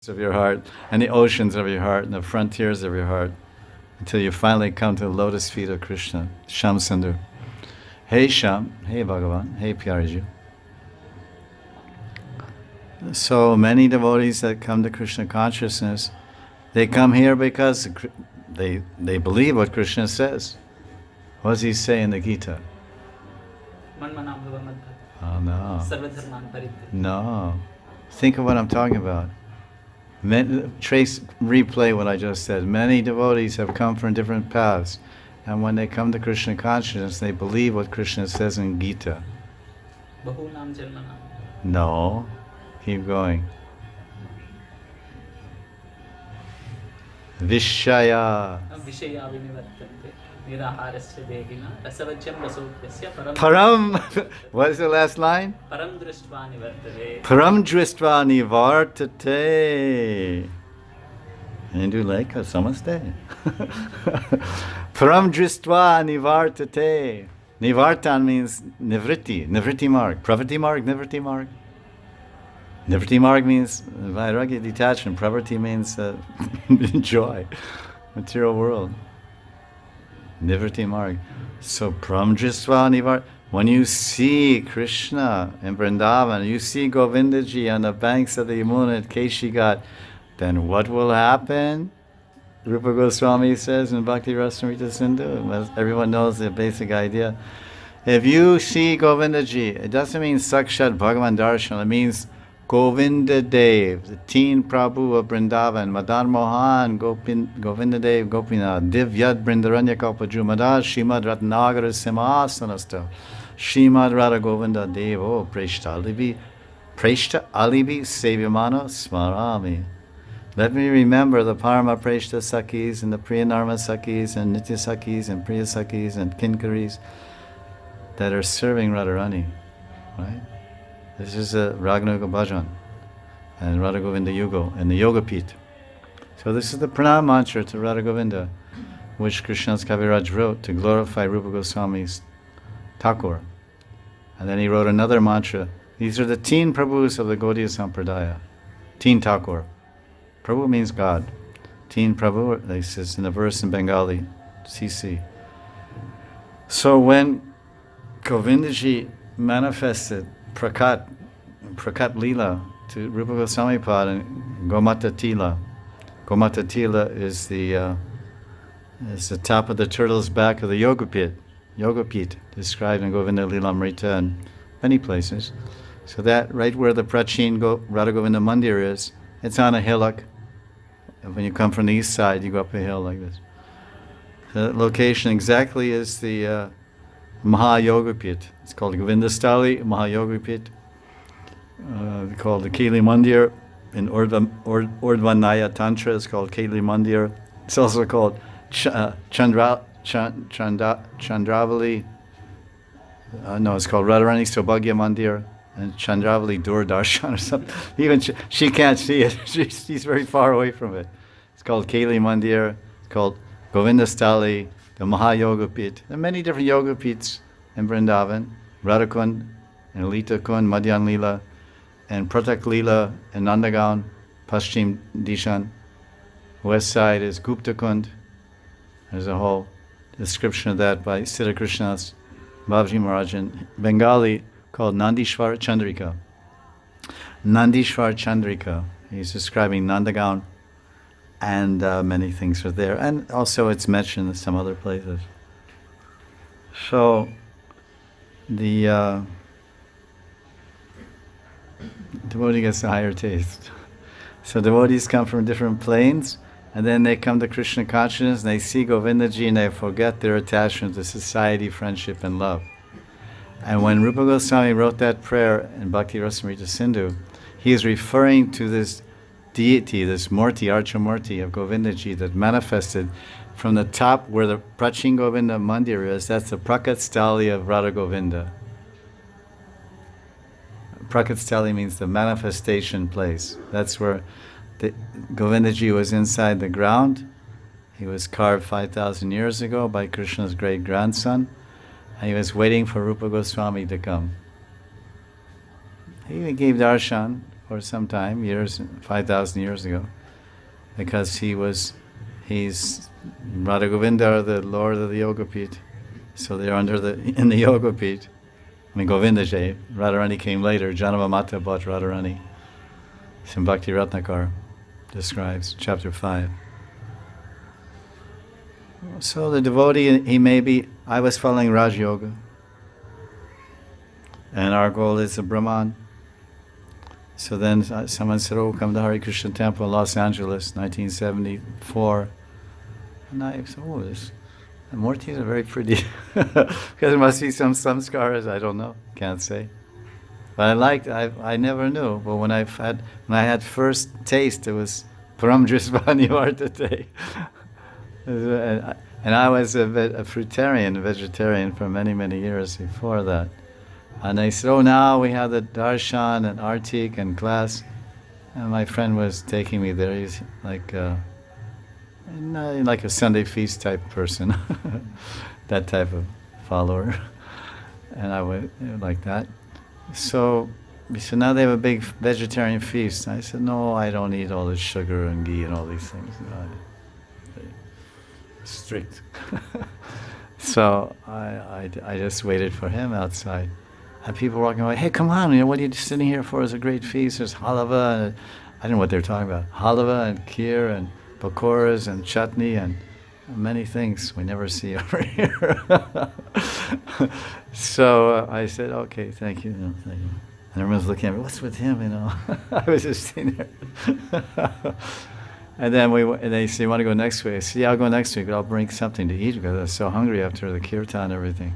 of your heart and the oceans of your heart and the frontiers of your heart until you finally come to the lotus feet of Krishna, Sham Sundar. Hey Sham, hey Bhagavan, hey Pyariju. So many devotees that come to Krishna consciousness, they come here because they believe what Krishna says. What does he say in the Gita? Oh no. No. Think of what I'm talking about. Replay what I just said. Many devotees have come from different paths, and when they come to Krishna consciousness, they believe what Krishna says in Gita. No, keep going. Vishaya. Param. What is the last line? Param dristva nivartate. Hindu like samaste. Param dristva nivartate. Nivartan means nivriti, nivriti marg. Pravati marg, nivriti marg. Nivriti marg means vairagya, detachment. Pravati means joy, material world. Nivriti marg. So pramdrisva nivar. When you see Krishna in Vrindavan, you see Govindaji on the banks of the Yamuna at Keshigat, then what will happen? Rupa Goswami says in Bhakti Rasamrita Sindhu, everyone knows the basic idea. If you see Govindaji, it doesn't mean Sakshat Bhagavan Darshan, it means Govinda Dev, the teen Prabhu of Vrindavan, Madan Mohan, Govinda Dev, Gopinath, Divyad Brindaranya Kalpaju, Madad, Shrimad Ratnagara Simhasanasta, Shrimad Radha Govinda Dev, oh, Preshta Alibi Sevyamano Smarami. Let me remember the Parama Preshta Sakis and the Priyanarma Sakis and Nitya Sakis and Priya Sakis and Kinkaris that are serving Radharani, right? This is a Raghunaga Bhajan and Radha Govinda Yugo and the Yoga Pit. So this is the pranam mantra to Radha Govinda, which Krishnadas Kaviraj wrote to glorify Rupa Goswami's Thakur. And then he wrote another mantra. These are the teen Prabhus of the Gaudiya Sampradaya. Teen Thakur. Prabhu means God. Teen Prabhu, this is in the verse in Bengali, CC. So when Govindaji manifested Prakat Lila to Rupa Goswami Pad and Gomata Tila. Gomata Tila is the top of the turtle's back of the Yoga Pit, described in Govinda Lilamrita and many places. So that right where the Prachin Radha Govinda Mandir is, it's on a hillock. And when you come from the east side, you go up a hill like this. The location exactly is the Mahayoga Pit. It's called Govindastali Mahayoga Pit. Called the Keli Mandir. In Urdhvanaya Tantra, it's called Keli Mandir. It's also called Chandravali. No, it's called Radharani Saubhagya Mandir and Chandravali Doordarshan or something. Even she can't see it. She's very far away from it. It's called Keli Mandir. It's called Govindastali, the Mahayoga Pit. There are many different yoga pits in Vrindavan. Radhakund and Lita Kund, Madhyan Lila, and Pratak Lila and Nandagaon, Paschim Dishan. West side is Gupta Kund. There's a whole description of that by Siddha Krishnas, Babaji Maharaj in Bengali called Nandishwar Chandrika. Nandishwar Chandrika. He's describing Nandagaon, and many things are there. And also it's mentioned in some other places. So the devotee gets a higher taste. So devotees come from different planes, and then they come to Krishna consciousness, and they see Govindaji, and they forget their attachment to society, friendship, and love. And when Rupa Goswami wrote that prayer in Bhakti Rasamrita Sindhu, he is referring to this deity, this Murti, Archamurti of Govindaji that manifested from the top where the Prachin Govinda Mandir is. That's the Prakat Stali of Radha Govinda. Prakat Stali means the manifestation place. That's where Govindaji was inside the ground. He was carved 5,000 years ago by Krishna's great grandson. And he was waiting for Rupa Goswami to come. He even gave darshan for some time, 5,000 years ago, because he's Radha Govinda, the Lord of the Yoga Pit. So they're in the Yoga Pit. I mean, Govindaji. Radharani came later. Janama Mata bought Radharani. Bhakti Ratnakar describes, chapter 5. So the devotee, I was following Raj Yoga. And our goal is a Brahman. So then someone said, oh, come to Hare Krishna Temple in Los Angeles, 1974. And I said, oh, the Murtis are very pretty. Because there must be some scars, I don't know, can't say. But I never knew. But when I had first taste, it was Param Drisvani Vartate. And I was a vegetarian for many, many years before that. And they said, oh, now we have the darshan and artik and class. And my friend was taking me there. He's like a Sunday feast type person, that type of follower. And I went like that. So we said, now they have a big vegetarian feast. I said, no, I don't eat all this sugar and ghee and all these things. Strict. So I just waited for him outside. And people walking away, hey, come on, what are you sitting here for? It's a great feast. There's halava, and I don't know what they're talking about. Halava and kheer and pakoras and chutney and many things we never see over here. So I said, okay, thank you. No, thank you. And everyone's looking at me, what's with him, I was just sitting there. And then they say, you want to go next week? I said, yeah, I'll go next week, but I'll bring something to eat because I was so hungry after the kirtan and everything.